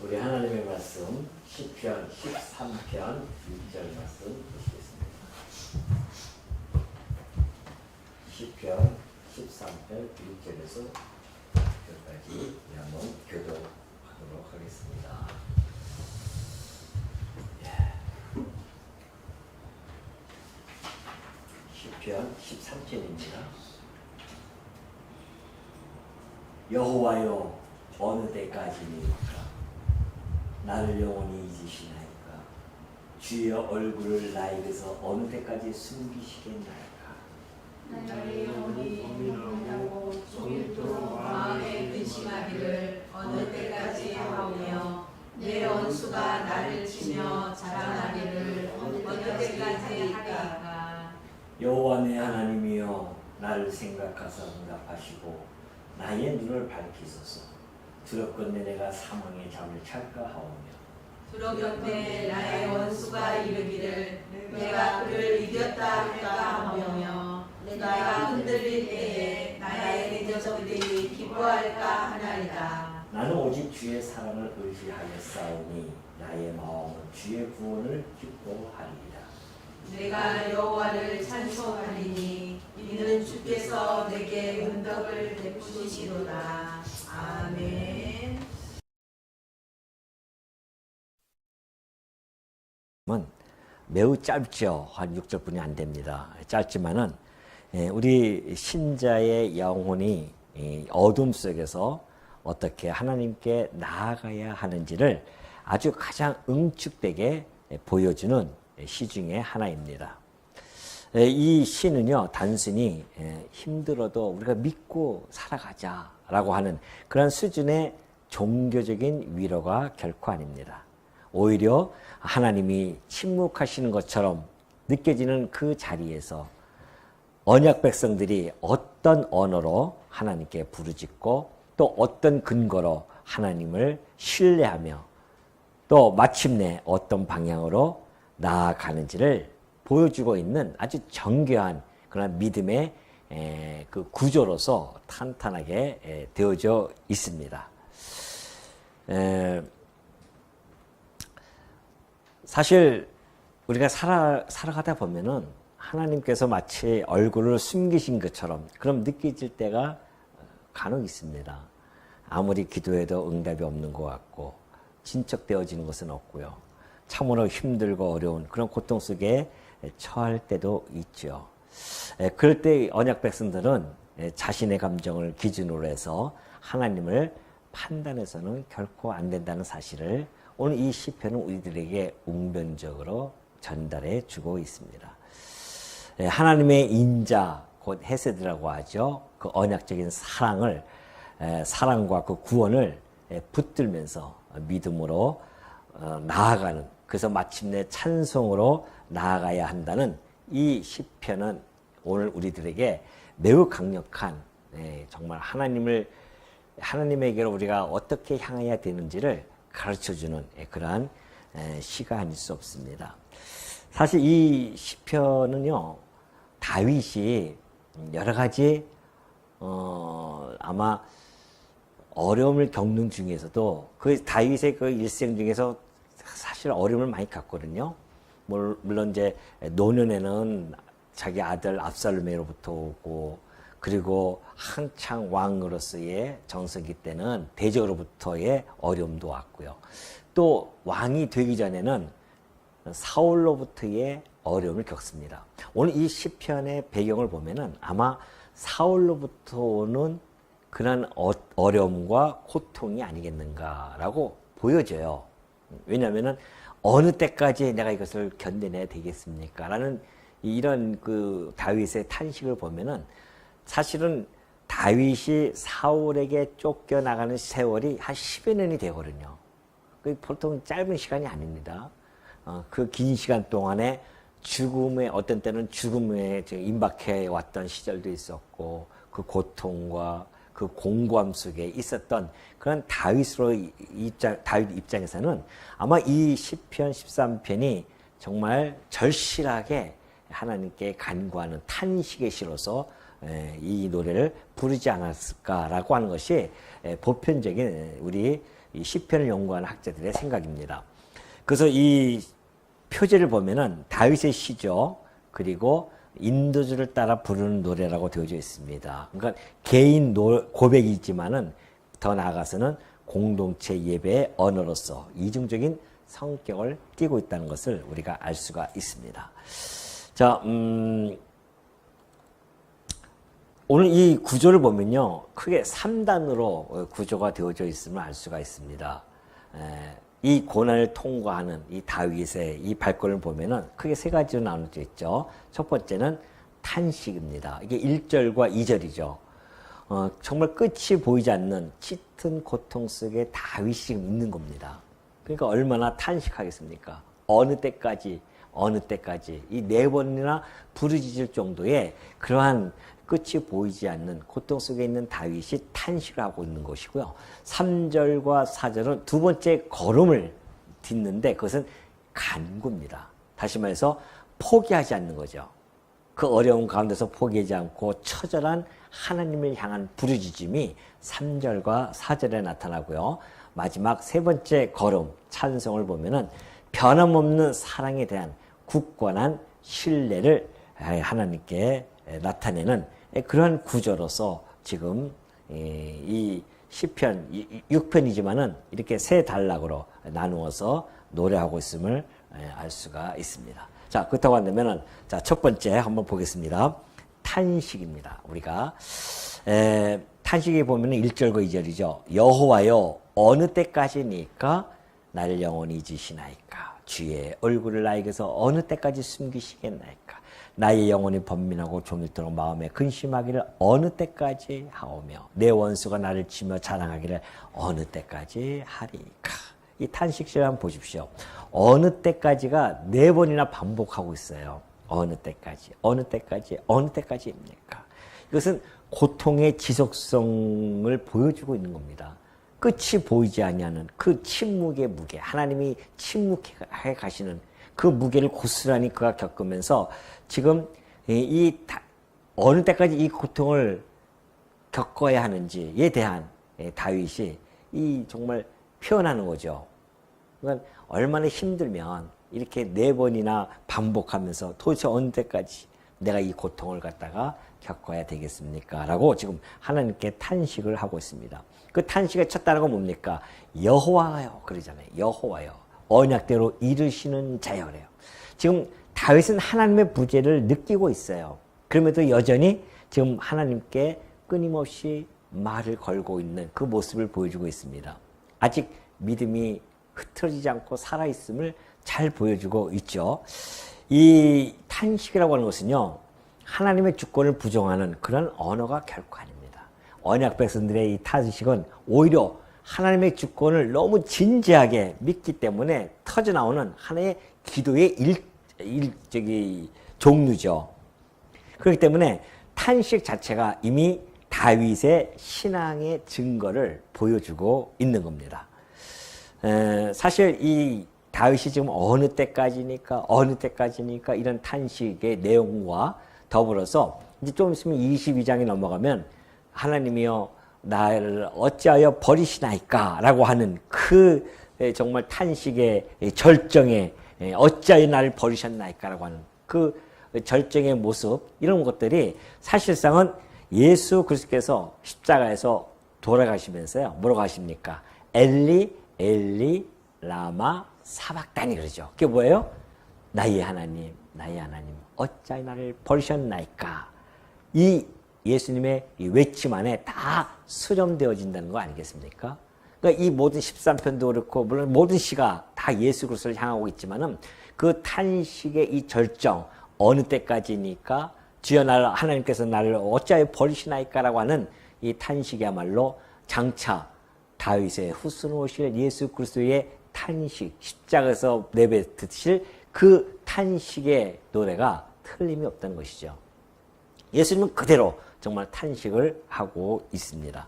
우리 하나님의 말씀 시편 13편 1절 말씀 보시겠습니다. 시편 13편 1절에서 9절까지 한번 교독하도록 하겠습니다. 시편 13편입니다. 여호와여 어느 때까지니까 나를 영원히 잊으시나이까 주의 얼굴을 나에게서 어느 때까지 숨기시겠나이까 나를 영원히 범인하고 종일토록 마음에 근심하기를 어느 때까지 하오며 내 원수가 나를 치며 자랑하기를 어느 때까지 하리까. 여호와 내 하나님이여 나를 생각하사 응답하시고 나의 눈을 밝히소서. 두렵건대 내가 사망의 잠을 찰까 하오며 두렵건대 나의 원수가 이르기를 내가 그를 이겼다 할까 하오며 내가 흔들릴 때에 나의 대적들이 기뻐할까 하나이다. 나는 오직 주의 사랑을 의지하여 싸우니 나의 마음은 주의 구원을 기뻐하리이다. 내가 여호와를 찬송하리니 이는 주께서 내게 은덕을 베푸시리로다. 아멘. 매우 짧죠. 한 6절뿐이 안 됩니다. 짧지만은 우리 신자의 영혼이 어둠 속에서 어떻게 하나님께 나아가야 하는지를 아주 가장 응축되게 보여주는 시 중에 하나입니다. 이 시는요, 단순히 힘들어도 우리가 믿고 살아가자라고 하는 그런 수준의 종교적인 위로가 결코 아닙니다. 오히려 하나님이 침묵하시는 것처럼 느껴지는 그 자리에서 언약 백성들이 어떤 언어로 하나님께 부르짖고 또 어떤 근거로 하나님을 신뢰하며 또 마침내 어떤 방향으로 나아가는지를 보여주고 있는 아주 정교한 그런 믿음의 그 구조로서 탄탄하게 되어져 있습니다. 사실 우리가 살아가다 보면은 하나님께서 마치 얼굴을 숨기신 것처럼 그럼 느껴질 때가 간혹 있습니다. 아무리 기도해도 응답이 없는 것 같고 진척되어지는 것은 없고요. 참으로 힘들고 어려운 그런 고통 속에 처할 때도 있죠. 그럴 때 언약 백성들은 자신의 감정을 기준으로 해서 하나님을 판단해서는 결코 안 된다는 사실을 오늘 이 시편은 우리들에게 웅변적으로 전달해 주고 있습니다. 하나님의 인자, 곧 헤세드라고 하죠. 그 언약적인 사랑을, 사랑과 그 구원을 붙들면서 믿음으로 나아가는, 그래서 마침내 찬송으로 나아가야 한다는 이 시편은 오늘 우리들에게 매우 강력한, 정말 하나님에게로 우리가 어떻게 향해야 되는지를 가르쳐주는 그러한 시가 아닐 수 없습니다. 사실 이 시편은요, 다윗이 여러 가지 아마 어려움을 겪는 중에서도 그 다윗의 그 일생 중에서 사실 어려움을 많이 겪거든요. 물론 이제 노년에는 자기 아들 압살롬으로부터 오고, 그리고 한창 왕으로서의 정석기 때는 대적으로부터의 어려움도 왔고요. 또 왕이 되기 전에는 사울로부터의 어려움을 겪습니다. 오늘 이 시편의 배경을 보면은 아마 사울로부터 오는 그런 어려움과 고통이 아니겠는가라고 보여져요. 왜냐하면은 어느 때까지 내가 이것을 견뎌내야 되겠습니까? 라는 이런 그 다윗의 탄식을 보면은 사실은 다윗이 사울에게 쫓겨나가는 세월이 한 10여 년이 되거든요. 보통 짧은 시간이 아닙니다. 그 긴 시간 동안에 죽음에, 어떤 때는 죽음에 임박해 왔던 시절도 있었고, 그 고통과 그 공고함 속에 있었던 그런 다윗 입장에서는 아마 이 시편 13편이 정말 절실하게 하나님께 간구하는 탄식의 시로서 이 노래를 부르지 않았을까라고 하는 것이 보편적인 우리 이 시편을 연구하는 학자들의 생각입니다. 그래서 이 표제를 보면은 다윗의 시죠. 그리고 인도주를 따라 부르는 노래라고 되어져 있습니다. 그러니까 개인 고백이지만은 더 나아가서는 공동체 예배의 언어로서 이중적인 성격을 띠고 있다는 것을 우리가 알 수가 있습니다. 자, 오늘 이 구조를 보면요, 크게 3단으로 구조가 되어져 있음을 알 수가 있습니다. 이 고난을 통과하는 이 다윗의 이 발걸음을 보면은 크게 세 가지로 나눠져 있죠. 첫 번째는 탄식입니다. 이게 1절과 2절이죠. 정말 끝이 보이지 않는 짙은 고통 속에 다윗이 지금 있는 겁니다. 그러니까 얼마나 탄식하겠습니까? 어느 때까지 이 4번이나 부르짖을 정도의 그러한 끝이 보이지 않는 고통 속에 있는 다윗이 탄식을 하고 있는 것이고요. 3절과 4절은 두 번째 걸음을 딛는데 그것은 간구입니다. 다시 말해서 포기하지 않는 거죠. 그 어려운 가운데서 포기하지 않고 처절한 하나님을 향한 부르짖음이 3절과 4절에 나타나고요. 마지막 세 번째 걸음, 찬송을 보면은 변함없는 사랑에 대한 굳건한 신뢰를 하나님께 나타내는 그러한 구조로서 지금 이 시편 6편이지만은 이렇게 세 단락으로 나누어서 노래하고 있음을 알 수가 있습니다. 자, 그렇다고 한다면은 자, 첫 번째 한번 보겠습니다. 탄식입니다. 우리가 탄식에 보면은 1절과 2절이죠. 여호와여 어느 때까지니까 나를 영원히 잊으시나이까 주의 얼굴을 나에게서 어느 때까지 숨기시겠나이까 나의 영혼이 번민하고 종일토록 마음에 근심하기를 어느 때까지 하오며 내 원수가 나를 치며 자랑하기를 어느 때까지 하리까. 이 탄식시를 한번 보십시오. 어느 때까지가 4번이나 반복하고 있어요. 어느 때까지입니까? 이것은 고통의 지속성을 보여주고 있는 겁니다. 끝이 보이지 아니하는 그 침묵의 무게, 하나님이 침묵해 가시는 그 무게를 고스란히 그가 겪으면서 지금 어느 때까지 이 고통을 겪어야 하는지에 대한 다윗이 정말 표현하는 거죠. 그러니까 얼마나 힘들면 이렇게 4번이나 반복하면서 도대체 어느 때까지 내가 이 고통을 갖다가 겪어야 되겠습니까? 라고 지금 하나님께 탄식을 하고 있습니다. 그 탄식의 첫 단어가 뭡니까? 여호와요. 그러잖아요. 여호와요. 언약대로 이르시는 자여래요. 지금 다윗은 하나님의 부재를 느끼고 있어요. 그럼에도 여전히 지금 하나님께 끊임없이 말을 걸고 있는 그 모습을 보여주고 있습니다. 아직 믿음이 흐트러지지 않고 살아있음을 잘 보여주고 있죠. 이 탄식이라고 하는 것은요, 하나님의 주권을 부정하는 그런 언어가 결코 아닙니다. 언약 백성들의 이 탄식은 오히려 하나님의 주권을 너무 진지하게 믿기 때문에 터져나오는 하나의 기도의 종류죠. 그렇기 때문에 탄식 자체가 이미 다윗의 신앙의 증거를 보여주고 있는 겁니다. 사실 이 다윗이 지금 어느 때까지니까 이런 탄식의 내용과 더불어서 이제 좀 있으면 22장이 넘어가면 하나님이여 나를 어찌하여 버리시나이까 라고 하는 그 정말 탄식의 절정에 어찌하여 나를 버리셨나이까 라고 하는 그 절정의 모습, 이런 것들이 사실상은 예수 그리스도께서 십자가에서 돌아가시면서요, 뭐라고 하십니까? 엘리 엘리 라마 사박다니 그러죠. 그게 뭐예요? 나의 하나님 어찌하여 나를 버리셨나이까. 이 예수님의 이 외침 안에 다 수렴되어진다는 거 아니겠습니까? 그러니까 이 모든 13편도 그렇고 물론 모든 시가 다 예수 그리스도를 향하고 있지만은 그 탄식의 이 절정, 어느 때까지니까 주여 하나님께서 나를 어찌하여 버리시나이까라고 하는 이 탄식이야말로 장차 다윗의 후손 오실 예수 그리스도의 탄식, 십자가에서 내뱉으실 그 탄식의 노래가 틀림이 없다는 것이죠. 예수님은 그대로 정말 탄식을 하고 있습니다.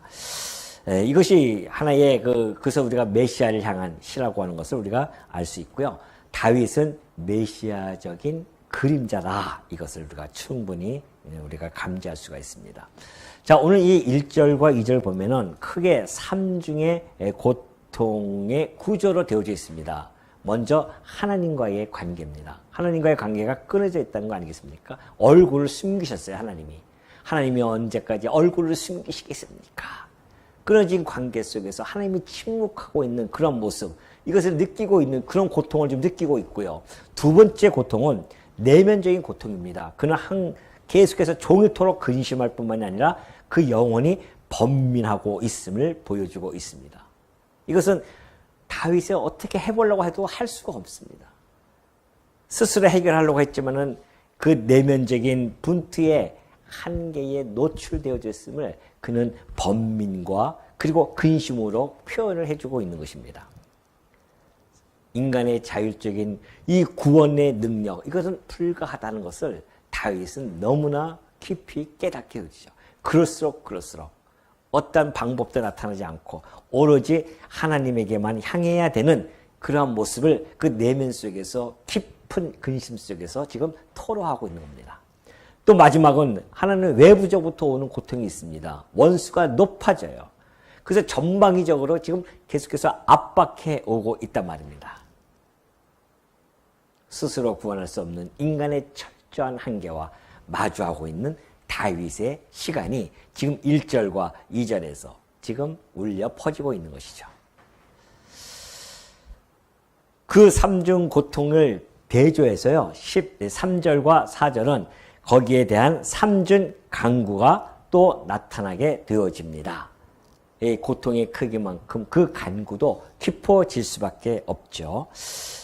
이것이 하나의 그래서 우리가 메시아를 향한 시라고 하는 것을 우리가 알 수 있고요. 다윗은 메시아적인 그림자다. 이것을 우리가 충분히 우리가 감지할 수가 있습니다. 자, 오늘 이 1절과 2절 보면은 크게 3중의 고통의 구조로 되어져 있습니다. 먼저 하나님과의 관계입니다. 하나님과의 관계가 끊어져 있다는 거 아니겠습니까? 얼굴을 숨기셨어요, 하나님이. 하나님이 언제까지 얼굴을 숨기시겠습니까? 끊어진 관계 속에서 하나님이 침묵하고 있는 그런 모습, 이것을 느끼고 있는 그런 고통을 좀 느끼고 있고요. 두 번째 고통은 내면적인 고통입니다. 그는 계속해서 종일토록 근심할 뿐만이 아니라 그 영혼이 번민하고 있음을 보여주고 있습니다. 이것은 다윗이 어떻게 해보려고 해도 할 수가 없습니다. 스스로 해결하려고 했지만은 그 내면적인 분투의 한계에 노출되어져 있음을 그는 번민과 그리고 근심으로 표현을 해주고 있는 것입니다. 인간의 자율적인 이 구원의 능력, 이것은 불가하다는 것을 다윗은 너무나 깊이 깨닫게 되죠. 그럴수록 어떤 방법도 나타나지 않고 오로지 하나님에게만 향해야 되는 그러한 모습을 그 내면 속에서 깊은 근심 속에서 지금 토로하고 있는 겁니다. 또 마지막은 하나는 외부적부터 오는 고통이 있습니다. 원수가 높아져요. 그래서 전방위적으로 지금 계속해서 압박해 오고 있단 말입니다. 스스로 구원할 수 없는 인간의 철저한 한계와 마주하고 있는 다윗의 시간이 지금 1절과 2절에서 지금 울려 퍼지고 있는 것이죠. 그 삼중 고통을 대조해서요, 13절과 4절은 거기에 대한 삼중 간구가 또 나타나게 되어집니다. 이 고통의 크기만큼 그 간구도 깊어질 수밖에 없죠.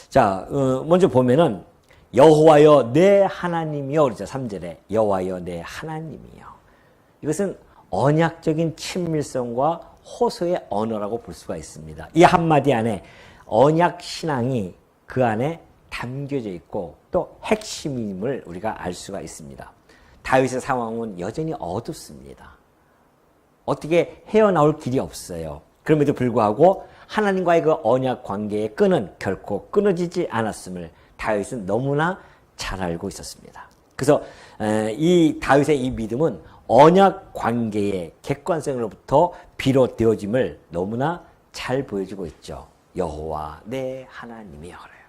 자, 먼저 보면은 여호와여 내 하나님이여 그러죠. 3절에 여호와여 내 하나님이여. 이것은 언약적인 친밀성과 호소의 언어라고 볼 수가 있습니다. 이 한마디 안에 언약 신앙이 그 안에 담겨져 있고 또 핵심임을 우리가 알 수가 있습니다. 다윗의 상황은 여전히 어둡습니다. 어떻게 헤어나올 길이 없어요. 그럼에도 불구하고 하나님과의 그 언약 관계의 끈은 결코 끊어지지 않았음을 다윗은 너무나 잘 알고 있었습니다. 그래서 이 다윗의 이 믿음은 언약 관계의 객관성으로부터 비롯되어짐을 너무나 잘 보여주고 있죠. 여호와 내 하나님이여 그래요.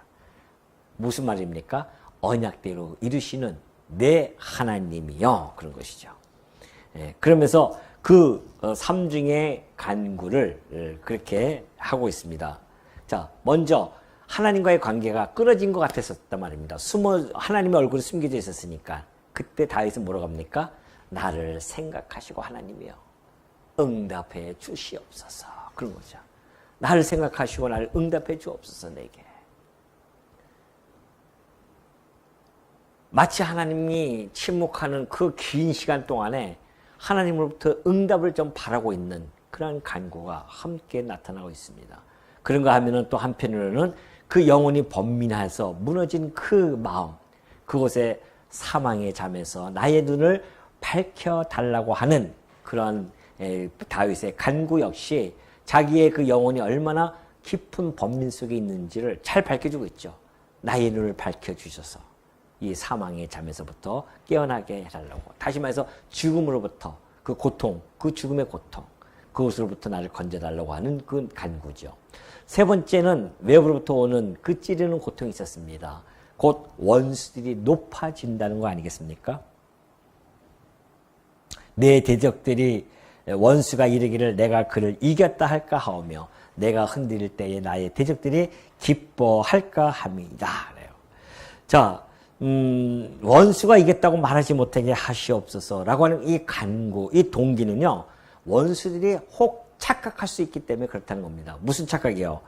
무슨 말입니까? 언약대로 이루시는 내 하나님이여 그런 것이죠. 그러면서 그 삼중의 간구를 그렇게 하고 있습니다. 자, 먼저 하나님과의 관계가 끊어진 것 같았었단 말입니다. 하나님의 얼굴이 숨겨져 있었으니까. 그때 다윗은 뭐라고 합니까? 나를 생각하시고 하나님이여 응답해 주시옵소서. 그런 거죠. 나를 생각하시고 나를 응답해 주옵소서 내게. 마치 하나님이 침묵하는 그 긴 시간 동안에 하나님으로부터 응답을 좀 바라고 있는 그런 간구가 함께 나타나고 있습니다. 그런가 하면은 또 한편으로는 그 영혼이 번민해서 무너진 그 마음, 그곳에 사망의 잠에서 나의 눈을 밝혀달라고 하는 그런 다윗의 간구 역시 자기의 그 영혼이 얼마나 깊은 번민 속에 있는지를 잘 밝혀주고 있죠. 나의 눈을 밝혀주셔서 이 사망의 잠에서부터 깨어나게 해달라고. 다시 말해서 죽음으로부터 그 고통, 그 죽음의 고통, 그것으로부터 나를 건져달라고 하는 그 간구죠. 세 번째는 외부로부터 오는 그 찌르는 고통이 있었습니다. 곧 원수들이 높아진다는 거 아니겠습니까? 내 대적들이 원수가 이르기를 내가 그를 이겼다 할까 하오며 내가 흔들릴 때에 나의 대적들이 기뻐할까 함이다. 그래요. 자, 원수가 이겼다고 말하지 못하게 하시옵소서라고 하는 이 간구, 이 동기는요, 원수들이 혹 착각할 수 있기 때문에 그렇다는 겁니다. 무슨 착각이요?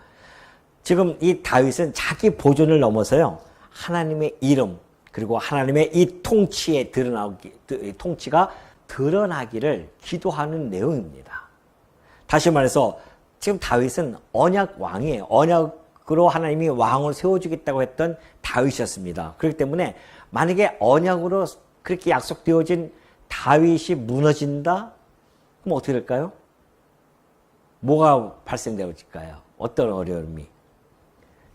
지금 이 다윗은 자기 보존을 넘어서요, 하나님의 이름, 그리고 하나님의 이 통치가 드러나기를 기도하는 내용입니다. 다시 말해서 지금 다윗은 언약 왕이에요. 언약으로 하나님이 왕을 세워주겠다고 했던 다윗이었습니다. 그렇기 때문에 만약에 언약으로 그렇게 약속되어진 다윗이 무너진다? 그럼 어떻게 될까요? 뭐가 발생되어질까요? 어떤 어려움이?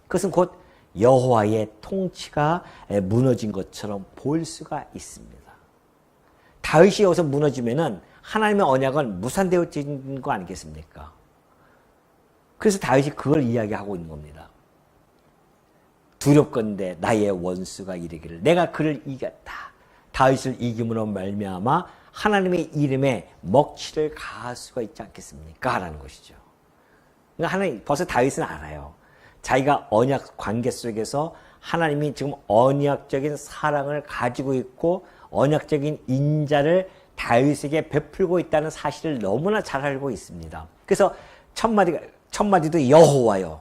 그것은 곧 여호와의 통치가 무너진 것처럼 보일 수가 있습니다. 다윗이 여기서 무너지면은 하나님의 언약은 무산되어진 거 아니겠습니까? 그래서 다윗이 그걸 이야기하고 있는 겁니다. 두렵건대 나의 원수가 이르기를 내가 그를 이겼다. 다윗을 이김으로 말미암아 하나님의 이름에 먹칠을 가할 수가 있지 않겠습니까? 라는 것이죠. 그러니까 하나님, 벌써 다윗은 알아요. 자기가 언약 관계 속에서 하나님이 지금 언약적인 사랑을 가지고 있고 언약적인 인자를 다윗에게 베풀고 있다는 사실을 너무나 잘 알고 있습니다. 그래서 첫 마디도 여호와요.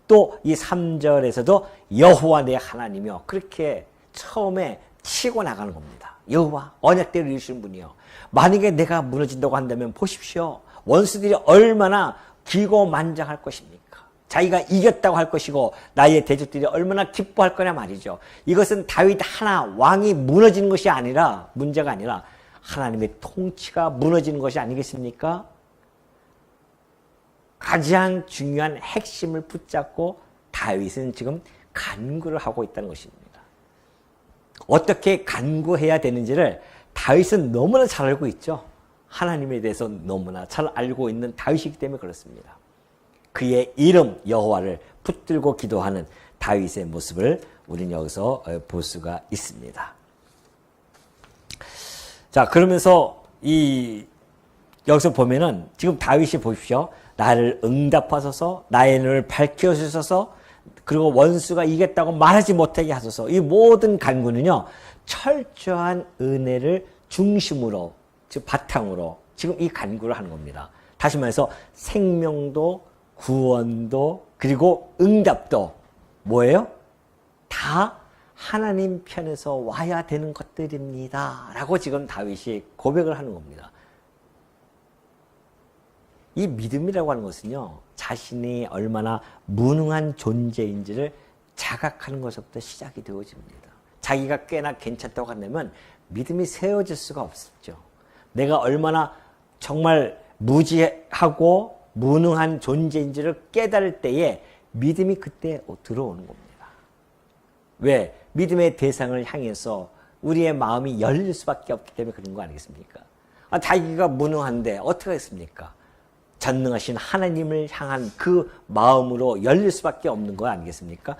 또 이 3절에서도 여호와 내 하나님이요. 그렇게 처음에 치고 나가는 겁니다. 여호와, 언약대로 이루시는 분이요. 만약에 내가 무너진다고 한다면 보십시오. 원수들이 얼마나 기고만장할 것입니까? 자기가 이겼다고 할 것이고 나의 대적들이 얼마나 기뻐할 거냐 말이죠. 이것은 다윗 하나 왕이 무너지는 것이 아니라 문제가 아니라 하나님의 통치가 무너지는 것이 아니겠습니까? 가장 중요한 핵심을 붙잡고 다윗은 지금 간구를 하고 있다는 것입니다. 어떻게 간구해야 되는지를 다윗은 너무나 잘 알고 있죠. 하나님에 대해서 너무나 잘 알고 있는 다윗이기 때문에 그렇습니다. 그의 이름 여호와를 붙들고 기도하는 다윗의 모습을 우리는 여기서 볼 수가 있습니다. 자, 그러면서 여기서 보면은 지금 다윗이 보십시오. 나를 응답하소서, 나의 눈을 밝혀주소서, 그리고 원수가 이겼다고 말하지 못하게 하소서. 이 모든 간구는요, 철저한 은혜를 중심으로, 즉 바탕으로 지금 이 간구를 하는 겁니다. 다시 말해서 생명도 구원도 그리고 응답도 뭐예요? 다 하나님 편에서 와야 되는 것들입니다. 라고 지금 다윗이 고백을 하는 겁니다. 이 믿음이라고 하는 것은요, 자신이 얼마나 무능한 존재인지를 자각하는 것부터 시작이 되어집니다. 자기가 꽤나 괜찮다고 한다면 믿음이 세워질 수가 없죠. 내가 얼마나 정말 무지하고 무능한 존재인지를 깨달을 때에 믿음이 그때 들어오는 겁니다. 왜? 믿음의 대상을 향해서 우리의 마음이 열릴 수밖에 없기 때문에 그런 거 아니겠습니까? 자기가 무능한데 어떻게 하겠습니까? 전능하신 하나님을 향한 그 마음으로 열릴 수밖에 없는 거 아니겠습니까?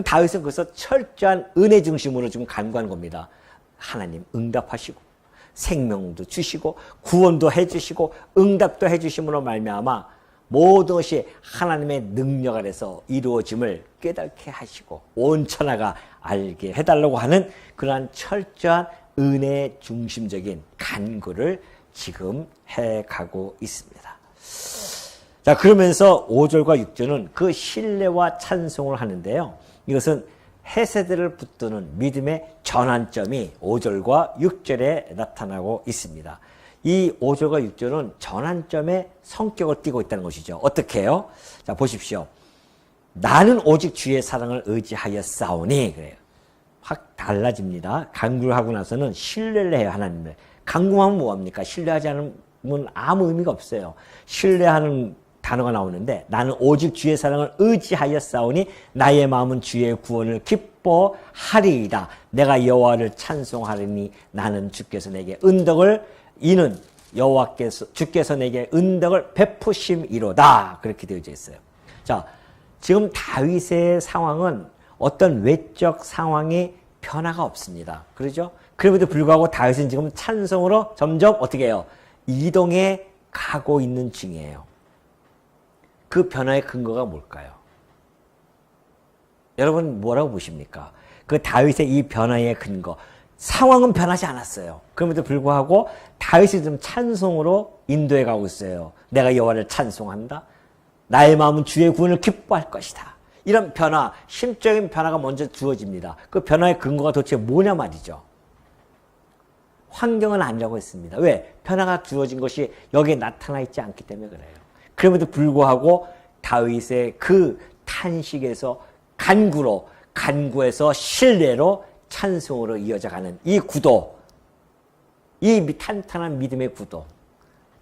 다윗은 그래서 철저한 은혜 중심으로 지금 간구하는 겁니다. 하나님 응답하시고 생명도 주시고 구원도 해주시고 응답도 해주심으로 말미암아 모든 것이 하나님의 능력 아래서 이루어짐을 깨닫게 하시고 온 천하가 알게 해달라고 하는 그러한 철저한 은혜 중심적인 간구를 지금 해가고 있습니다. 자, 그러면서 5절과 6절은 그 신뢰와 찬송을 하는데요. 이것은 헤세드를 붙드는 믿음의 전환점이 5절과 6절에 나타나고 있습니다. 이 5절과 6절은 전환점의 성격을 띠고 있다는 것이죠. 어떻게 해요? 자, 보십시오. 나는 오직 주의 사랑을 의지하여 싸우니 그래요. 확 달라집니다. 간구를 하고 나서는 신뢰를 해요, 하나님을. 간구하면 뭐합니까? 신뢰하지 않으면 아무 의미가 없어요. 신뢰하는 단어가 나오는데 나는 오직 주의 사랑을 의지하여 싸우니 나의 마음은 주의 구원을 기뻐하리이다. 내가 여호와를 찬송하리니 나는 주께서 내게 은덕을 이는 주께서 내게 은덕을 베푸심이로다. 그렇게 되어져 있어요. 자, 지금 다윗의 상황은 어떤 외적 상황에 변화가 없습니다. 그렇죠? 그럼에도 불구하고 다윗은 지금 찬송으로 점점 어떻게 해요? 이동해 가고 있는 중이에요. 그 변화의 근거가 뭘까요? 여러분 뭐라고 보십니까? 그 다윗의 이 변화의 근거. 상황은 변하지 않았어요. 그럼에도 불구하고 다윗이 좀 찬송으로 인도해 가고 있어요. 내가 여호와를 찬송한다. 나의 마음은 주의 구원을 기뻐할 것이다. 이런 변화, 심적인 변화가 먼저 주어집니다. 그 변화의 근거가 도대체 뭐냐 말이죠. 환경은 아니라고 했습니다. 왜? 변화가 주어진 것이 여기에 나타나 있지 않기 때문에 그래요. 그럼에도 불구하고 다윗의 그 탄식에서 간구에서 신뢰로 찬송으로 이어져가는 이 구도, 이 탄탄한 믿음의 구도,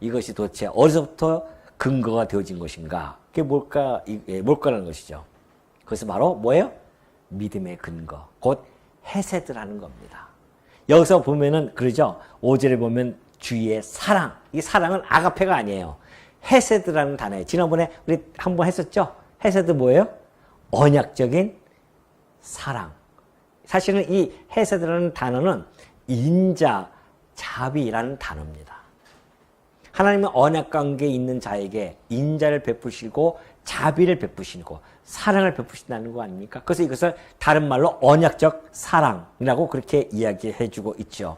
이것이 도대체 어디서부터 근거가 되어진 것인가? 그게 뭘까라는 것이죠. 그것은 바로 뭐예요? 믿음의 근거, 곧 헤세드라는 겁니다. 여기서 보면은 그러죠. 5절에 보면 주의 사랑, 이 사랑은 아가페가 아니에요. 헤세드라는 단어예요. 지난번에 우리 한번 했었죠? 헤세드 뭐예요? 언약적인 사랑. 사실은 이 헤세드라는 단어는 인자, 자비라는 단어입니다. 하나님은 언약 관계에 있는 자에게 인자를 베푸시고 자비를 베푸시고 사랑을 베푸신다는 거 아닙니까? 그래서 이것을 다른 말로 언약적 사랑이라고 그렇게 이야기해주고 있죠.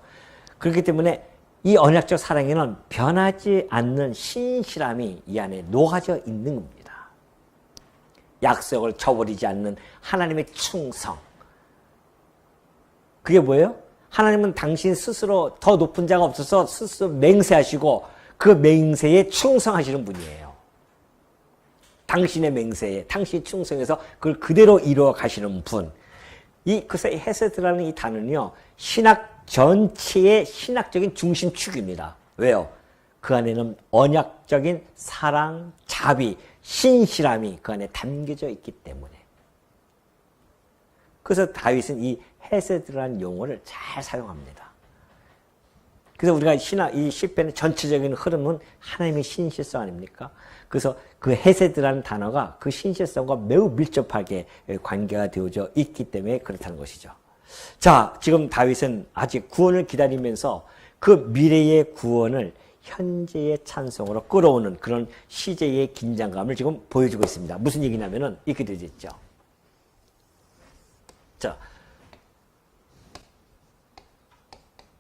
그렇기 때문에 이 언약적 사랑에는 변하지 않는 신실함이 이 안에 녹아져 있는 겁니다. 약속을 저버리지 않는 하나님의 충성. 그게 뭐예요? 하나님은 당신 스스로 더 높은 자가 없어서 스스로 맹세하시고 그 맹세에 충성하시는 분이에요. 당신의 맹세에, 당신이 충성해서 그걸 그대로 이루어 가시는 분. 그래서 헤세드라는 이 단어는요, 신학 전체의 신학적인 중심축입니다. 왜요? 그 안에는 언약적인 사랑, 자비, 신실함이 그 안에 담겨져 있기 때문에. 그래서 다윗은 이 헤세드라는 용어를 잘 사용합니다. 그래서 우리가 이 시편의 전체적인 흐름은 하나님의 신실성 아닙니까? 그래서 그 헤세드라는 단어가 그 신실성과 매우 밀접하게 관계가 되어져 있기 때문에 그렇다는 것이죠. 자, 지금 다윗은 아직 구원을 기다리면서 그 미래의 구원을 현재의 찬송으로 끌어오는 그런 시제의 긴장감을 지금 보여주고 있습니다. 무슨 얘기냐면은 이렇게 되어 있죠. 자,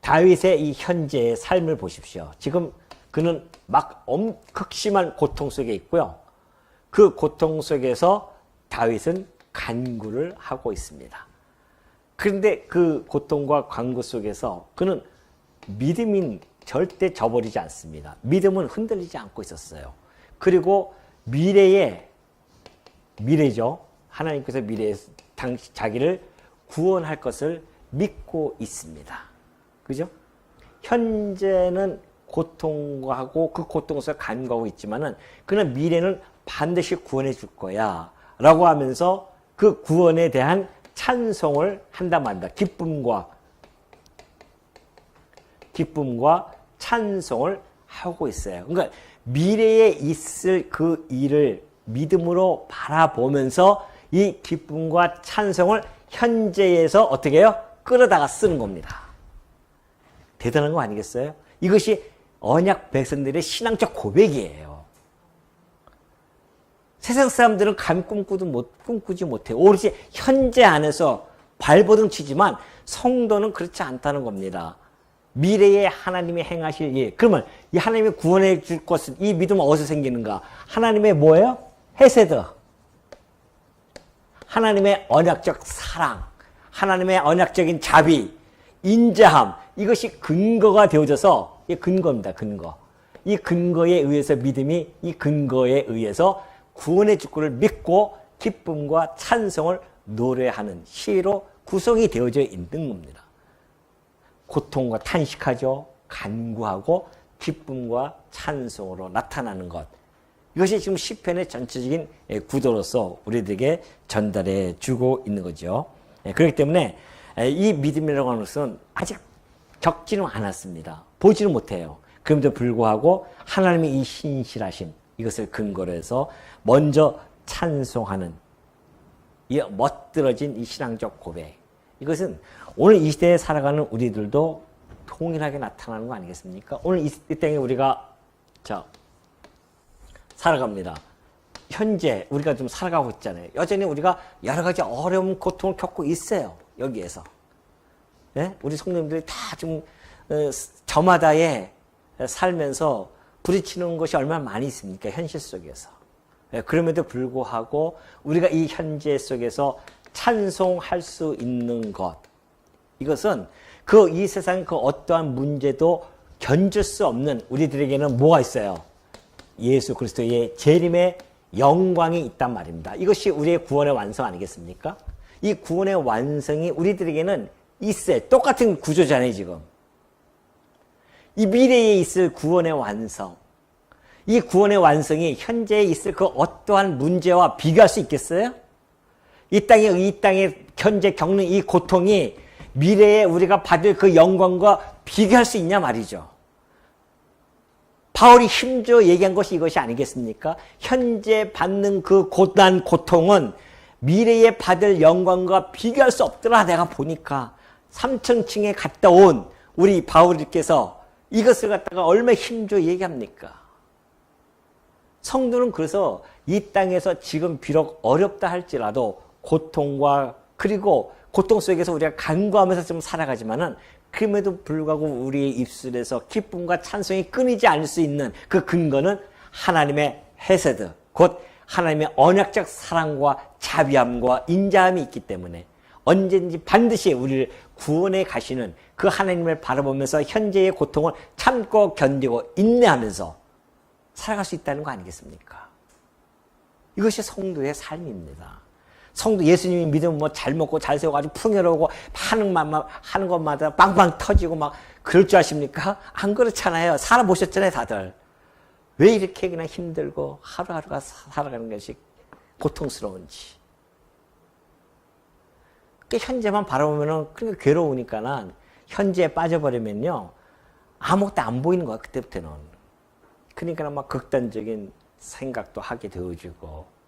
다윗의 이 현재의 삶을 보십시오. 지금 그는 막 극심한 고통 속에 있고요. 그 고통 속에서 다윗은 간구를 하고 있습니다. 그런데 그 고통과 간구 속에서 그는 믿음인 절대 저버리지 않습니다. 믿음은 흔들리지 않고 있었어요. 그리고 미래죠. 하나님께서 미래에 자기를 구원할 것을 믿고 있습니다. 그죠? 현재는 고통하고 그 고통 속에 간구하고 있지만은 그는 미래는 반드시 구원해 줄 거야 라고 하면서 그 구원에 대한 찬송을 한다 말입니다. 기쁨과 찬송을 하고 있어요. 그러니까 미래에 있을 그 일을 믿음으로 바라보면서 이 기쁨과 찬송을 현재에서 어떻게 해요? 끌어다가 쓰는 겁니다. 대단한 거 아니겠어요? 이것이 언약 백성들의 신앙적 고백이에요. 세상 사람들은 감히 꿈꾸지 못해요. 오로지 현재 안에서 발버둥 치지만 성도는 그렇지 않다는 겁니다. 미래에 하나님이 행하실 일. 그러면 이 하나님이 구원해 줄 것은 이 믿음은 어디서 생기는가? 하나님의 뭐예요? 헤세드. 하나님의 언약적 사랑. 하나님의 언약적인 자비. 인자함. 이것이 근거가 되어져서 이게 근거입니다. 근거. 이 근거에 의해서 믿음이 이 근거에 의해서 구원의 주권을 믿고 기쁨과 찬송을 노래하는 시로 구성이 되어져 있는 겁니다. 고통과 탄식하죠. 간구하고 기쁨과 찬송으로 나타나는 것. 이것이 지금 시편의 전체적인 구도로서 우리들에게 전달해 주고 있는 거죠. 그렇기 때문에 이 믿음이라고 하는 것은 아직 겪지는 않았습니다. 보지는 못해요. 그럼에도 불구하고 하나님의 이 신실하심 이것을 근거로 해서 먼저 찬송하는 이 멋들어진 이 신앙적 고백. 이것은 오늘 이 시대에 살아가는 우리들도 동일하게 나타나는 거 아니겠습니까? 오늘 이 땅에 우리가 살아갑니다. 현재 우리가 좀 살아가고 있잖아요. 여전히 우리가 여러 가지 어려움, 고통을 겪고 있어요. 여기에서. 네? 우리 성도님들이 다 좀 저마다에 살면서 부딪히는 것이 얼마나 많이 있습니까? 현실 속에서. 그럼에도 불구하고 우리가 이 현재 속에서 찬송할 수 있는 것. 이것은 이 세상 그 어떠한 문제도 견줄 수 없는 우리들에게는 뭐가 있어요? 예수 그리스도의 재림의 영광이 있단 말입니다. 이것이 우리의 구원의 완성 아니겠습니까? 이 구원의 완성이 우리들에게는 있어요. 똑같은 구조잖아요, 지금. 이 미래에 있을 구원의 완성. 이 구원의 완성이 현재에 있을 그 어떠한 문제와 비교할 수 있겠어요? 이 땅에 현재 겪는 이 고통이 미래에 우리가 받을 그 영광과 비교할 수 있냐 말이죠. 바울이 힘줘 얘기한 것이 이것이 아니겠습니까? 현재 받는 그 고난, 고통은 미래에 받을 영광과 비교할 수 없더라. 내가 보니까 3000층에 갔다 온 우리 바울께서 이것을 갖다가 얼마나 힘줘 얘기합니까? 성도는 그래서 이 땅에서 지금 비록 어렵다 할지라도 고통과 그리고 고통 속에서 우리가 간구하면서 좀 살아가지만은 그럼에도 불구하고 우리의 입술에서 기쁨과 찬송이 끊이지 않을 수 있는 그 근거는 하나님의 헤세드, 곧 하나님의 언약적 사랑과 자비함과 인자함이 있기 때문에 언제든지 반드시 우리를 구원해 가시는 그 하나님을 바라보면서 현재의 고통을 참고 견디고 인내하면서 살아갈 수 있다는 거 아니겠습니까? 이것이 성도의 삶입니다. 성도 예수님이 믿으면 뭐 잘 먹고 잘 세워가지고 풍요로우고 하는 것마다 빵빵 터지고 막 그럴 줄 아십니까? 안 그렇잖아요. 살아보셨잖아요, 다들. 왜 이렇게 그냥 힘들고 하루하루가 살아가는 것이 고통스러운지. 현재만 바라보면은 그러니까 괴로우니까는 현재에 빠져버리면요 아무것도 안 보이는 거야 그때부터는. 그러니까 막 극단적인 생각도 하게 되어지고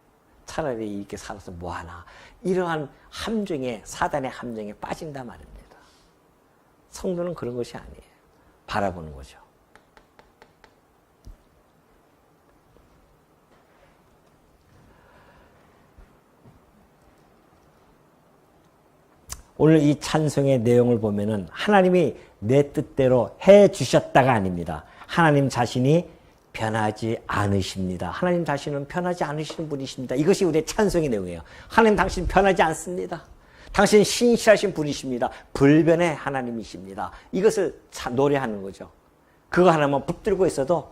차라리 이렇게 살아서 뭐하나 이러한 함정에 사단의 함정에 빠진단 말입니다. 성도는 그런 것이 아니에요. 바라보는 거죠. 오늘 이 찬송의 내용을 보면은 하나님이 내 뜻대로 해 주셨다가 아닙니다. 하나님 자신이 변하지 않으십니다. 하나님 자신은 변하지 않으시는 분이십니다. 이것이 우리의 찬송의 내용이에요. 하나님 당신 변하지 않습니다. 당신은 신실하신 분이십니다. 불변의 하나님이십니다. 이것을 노래하는 거죠. 그거 하나만 붙들고 있어도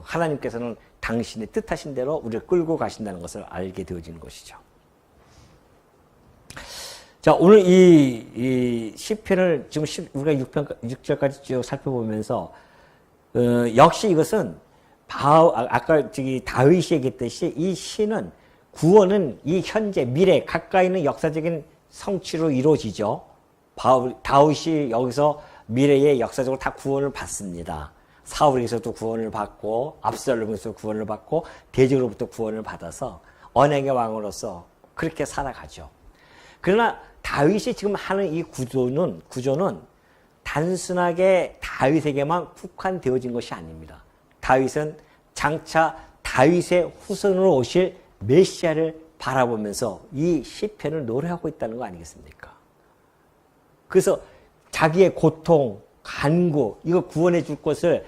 하나님께서는 당신의 뜻하신 대로 우리를 끌고 가신다는 것을 알게 되어지는 것이죠. 자, 오늘 이 시편을 지금 우리가 6절까지 쭉 살펴보면서 역시 이것은 아까 다윗이 얘기했듯이 이 시는 구원은 이 현재 미래 가까이 있는 역사적인 성취로 이루어지죠. 다윗이 여기서 미래의 역사적으로 다 구원을 받습니다. 사울에게서도 구원을 받고 압살롬에서 구원을 받고 대적으로부터 구원을 받아서 언약의 왕으로서 그렇게 살아가죠. 그러나 다윗이 지금 하는 이 구조는 단순하게 다윗에게만 국한되어진 것이 아닙니다. 다윗은 장차 다윗의 후손으로 오실 메시아를 바라보면서 이 시편을 노래하고 있다는 거 아니겠습니까? 그래서 자기의 고통, 간구, 이거 구원해 줄 것을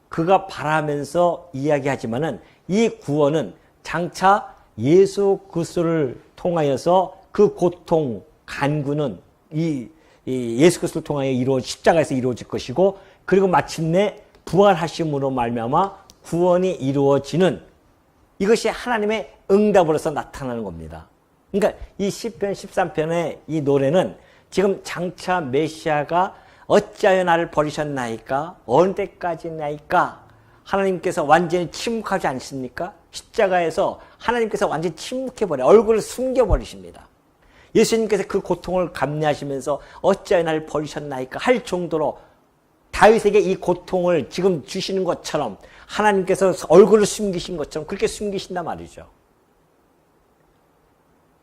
그가 바라면서 이야기하지만은 이 구원은 장차 예수 그리스도를 통하여서 그 고통, 간구는 이 예수 그리스도를 통하여 십자가에서 이루어질 것이고 그리고 마침내 부활하심으로 말미암아 구원이 이루어지는 이것이 하나님의 응답으로서 나타나는 겁니다. 그러니까 이 시편 13편의 이 노래는 지금 장차 메시아가 어찌하여 나를 버리셨나이까? 어느 때까지나이까? 하나님께서 완전히 침묵하지 않습니까? 십자가에서 하나님께서 완전히 침묵해버려 얼굴을 숨겨버리십니다. 예수님께서 그 고통을 감내하시면서 어찌하여 나를 버리셨나이까 할 정도로 다윗에게 이 고통을 지금 주시는 것처럼 하나님께서 얼굴을 숨기신 것처럼 그렇게 숨기신단 말이죠.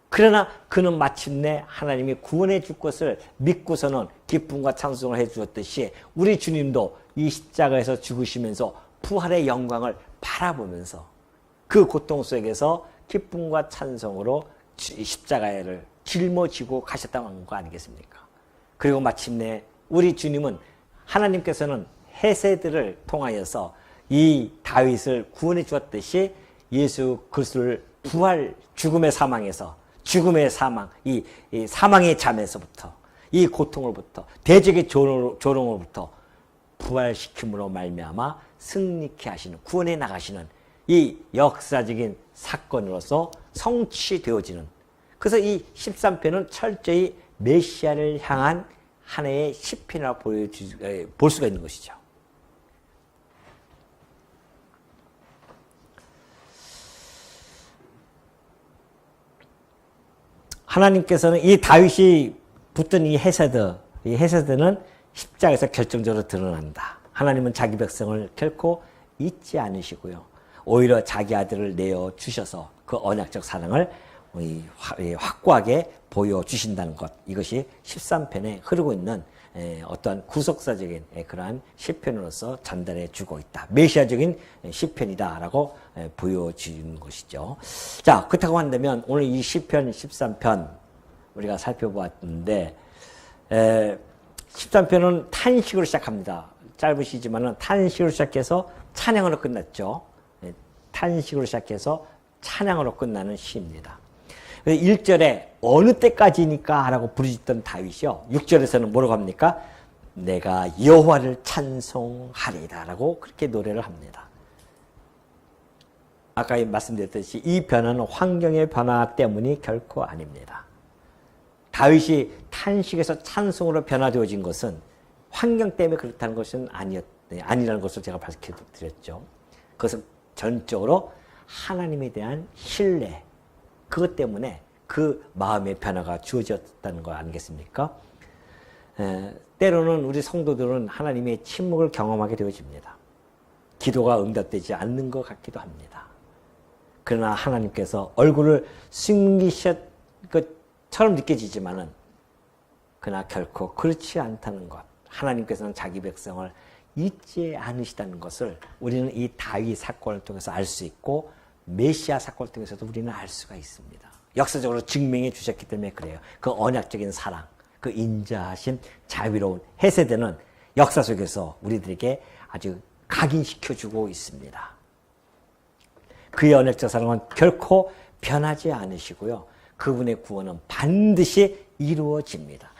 그러나 그는 마침내 하나님이 구원해 줄 것을 믿고서는 기쁨과 찬송을 해 주었듯이 우리 주님도 이 십자가에서 죽으시면서 부활의 영광을 바라보면서 그 고통 속에서 기쁨과 찬송으로 십자가를 짊어지고 가셨다는 거 아니겠습니까? 그리고 마침내 우리 주님은 하나님께서는 헤세드를 통하여서 이 다윗을 구원해 주었듯이 예수 그리스도를 부활 죽음의 사망에서 죽음의 사망, 이 사망의 잠에서부터 이 고통으로부터 대적의 조롱으로부터 부활시킴으로 말미암아 승리케 하시는 구원해 나가시는 이 역사적인 사건으로서 성취되어지는 그래서 이 13편은 철저히 메시아를 향한 하나의 시편이라고 볼 수가 있는 것이죠. 하나님께서는 이 다윗이 붙든 이 헤세드는 십자가에서 결정적으로 드러난다. 하나님은 자기 백성을 결코 잊지 않으시고요. 오히려 자기 아들을 내어 주셔서 그 언약적 사랑을 확고하게 보여주신다는 것. 이것이 13편에 흐르고 있는 어떠한 구속사적인 그러한 시편으로서 전달해 주고 있다. 메시아적인 시편이다라고 보여주는 것이죠. 자, 그렇다고 한다면 오늘 이 시편 13편 우리가 살펴보았는데 13편은 탄식으로 시작합니다. 짧으시지만은 탄식으로 시작해서 찬양으로 끝났죠. 탄식으로 시작해서 찬양으로 끝나는 시입니다. 1절에 어느 때까지니까 라고 부르짖던 다윗이요. 6절에서는 뭐라고 합니까? 내가 여호와를 찬송하리다 라고 그렇게 노래를 합니다. 아까 말씀드렸듯이 이 변화는 환경의 변화 때문이 결코 아닙니다. 다윗이 탄식에서 찬송으로 변화되어진 것은 환경 때문에 그렇다는 것은 아니라는 것을 제가 밝혀드렸죠. 그것은 전적으로 하나님에 대한 신뢰, 그것 때문에 그 마음의 변화가 주어졌다는 거 아니겠습니까? 때로는 우리 성도들은 하나님의 침묵을 경험하게 되어집니다. 기도가 응답되지 않는 것 같기도 합니다. 그러나 하나님께서 얼굴을 숨기셨 것처럼 느껴지지만은 그러나 결코 그렇지 않다는 것. 하나님께서는 자기 백성을 잊지 않으시다는 것을 우리는 이 다윗 사건을 통해서 알 수 있고 메시아 사건을 통해서도 우리는 알 수가 있습니다. 역사적으로 증명해 주셨기 때문에 그래요. 그 언약적인 사랑, 그 인자하신 자비로운 헤세드는 역사 속에서 우리들에게 아주 각인시켜주고 있습니다. 그의 언약적 사랑은 결코 변하지 않으시고요. 그분의 구원은 반드시 이루어집니다.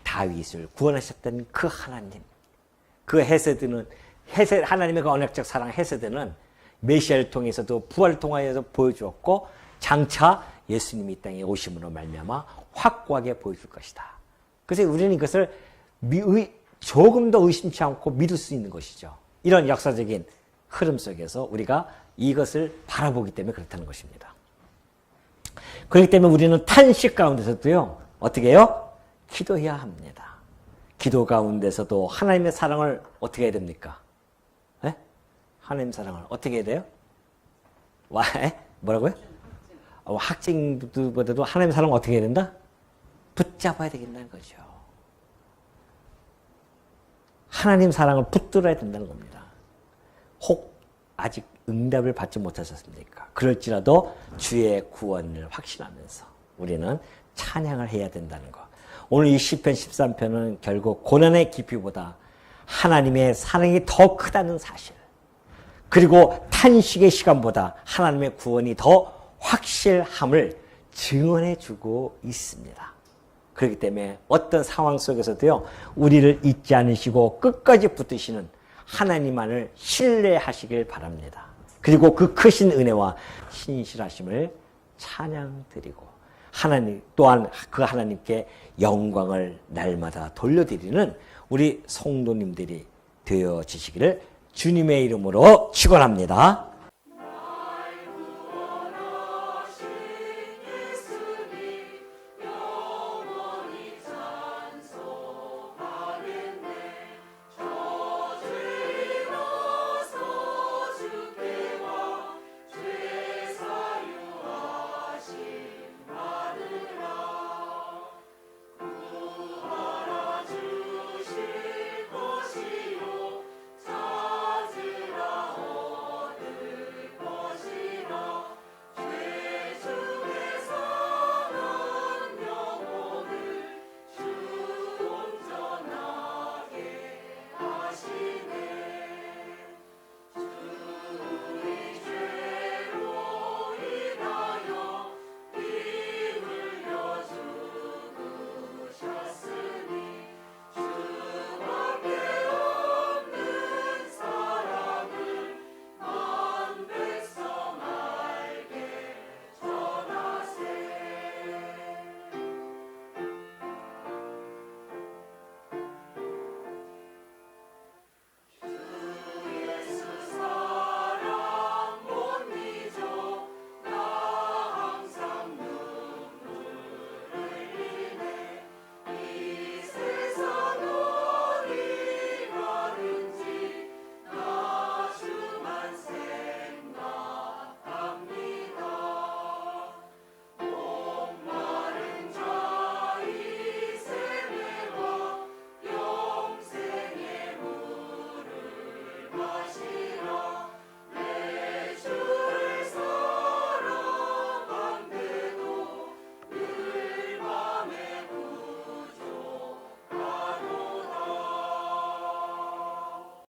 다윗을 구원하셨던 그 하나님, 그 헤세드는 하나님의 그 언약적 사랑 헤세드는 메시아를 통해서도 부활을 통하여서 보여주었고 장차 예수님이 이 땅에 오심으로 말미암아 확고하게 보여줄 것이다. 그래서 우리는 이것을 조금 더 의심치 않고 믿을 수 있는 것이죠. 이런 역사적인 흐름 속에서 우리가 이것을 바라보기 때문에 그렇다는 것입니다. 그렇기 때문에 우리는 탄식 가운데서도요, 어떻게 해요? 기도해야 합니다. 기도 가운데서도 하나님의 사랑을 어떻게 해야 됩니까? 네? 하나님 사랑을 어떻게 해야 돼요? 뭐라고요? 학생들보다도 하나님 사랑을 어떻게 해야 된다? 붙잡아야 되겠다는 거죠. 하나님 사랑을 붙들어야 된다는 겁니다. 혹 아직 응답을 받지 못하셨습니까? 그럴지라도 주의 구원을 확신하면서 우리는 찬양을 해야 된다는 것. 오늘 이 시편 13편은 결국 고난의 깊이보다 하나님의 사랑이 더 크다는 사실, 그리고 탄식의 시간보다 하나님의 구원이 더 확실함을 증언해 주고 있습니다. 그렇기 때문에 어떤 상황 속에서도요, 우리를 잊지 않으시고 끝까지 붙드시는 하나님만을 신뢰하시길 바랍니다. 그리고 그 크신 은혜와 신실하심을 찬양드리고 하나님 또한 그 하나님께 영광을 날마다 돌려드리는 우리 성도님들이 되어지시기를 주님의 이름으로 축원합니다.